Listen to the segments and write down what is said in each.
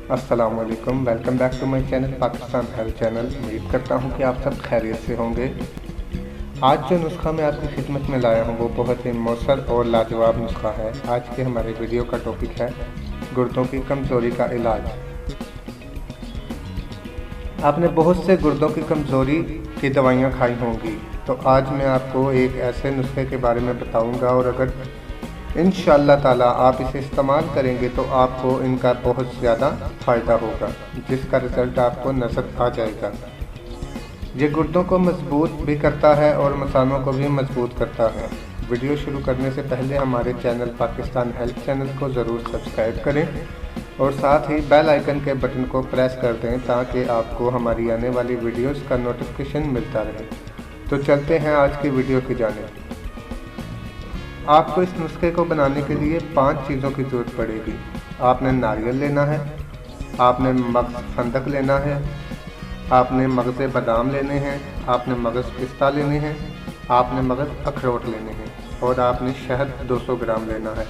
अस्सलाम वालेकुम, welcome back to my channel Pakistan health channel. उम्मीद करता हूँ कि आप सब खैरियत से होंगे। आज जो नुस्खा मैं आपकी खिदमत में लाया हूँ वो बहुत ही मौसर और लाजवाब नुस्खा है। आज के हमारे वीडियो का टॉपिक है गुर्दों की कमज़ोरी का इलाज। आपने बहुत से गुर्दों की कमज़ोरी की दवाइयाँ खाई होंगी, तो आज मैं आपको एक ऐसे नुस्खे के बारे में बताऊँगा और अगर इंशाअल्लाह ताला आप इसे इस्तेमाल करेंगे तो आपको इनका बहुत ज़्यादा फ़ायदा होगा, जिसका रिज़ल्ट आपको नज़र आ जाएगा। ये गुर्दों को मजबूत भी करता है और मसानों को भी मजबूत करता है। वीडियो शुरू करने से पहले हमारे चैनल पाकिस्तान हेल्थ चैनल को ज़रूर सब्सक्राइब करें और साथ ही बेल आइकन के बटन को प्रेस कर दें ताकि आपको हमारी आने वाली वीडियोज़ का नोटिफिकेशन मिलता रहे। तो चलते हैं आज की वीडियो की जानिब। आपको इस नुस्खे को बनाने के लिए 5 चीज़ों की ज़रूरत पड़ेगी। आपने नारियल लेना है, आपने मगज़ फंदक लेना है, आपने मगज़ बादाम लेने हैं, आपने मगज़ पिस्ता लेने हैं, आपने मगज़ अखरोट लेने हैं और आपने शहद 200 ग्राम लेना है।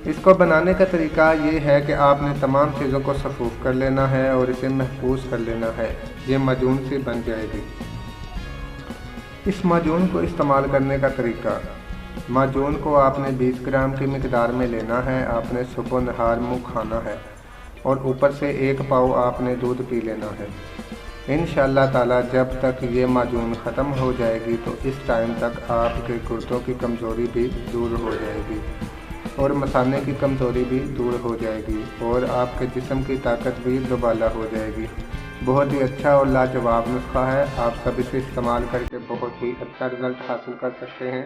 इसको बनाने का तरीका ये है कि आपने तमाम चीज़ों को सफूफ कर लेना है और इसे महफूज कर लेना है। ये माजून से बन जाएगी। इस माजून को इस्तेमाल करने का तरीका, माजून को आपने 20 ग्राम की मिकदार में लेना है। आपने सुबह नहार मुँह खाना है और ऊपर से 1 पाव आपने दूध पी लेना है। इंशाअल्लाह ताला जब तक ये माजून ख़त्म हो जाएगी तो इस टाइम तक आपके गुर्दों की कमज़ोरी भी दूर हो जाएगी और मसाने की कमज़ोरी भी दूर हो जाएगी और आपके जिस्म की ताकत भी दुबाला हो जाएगी। बहुत ही अच्छा और लाजवाब नुस्खा है। आप सब इसे इस्तेमाल करके बहुत ही अच्छा रिज़ल्ट हासिल कर सकते हैं।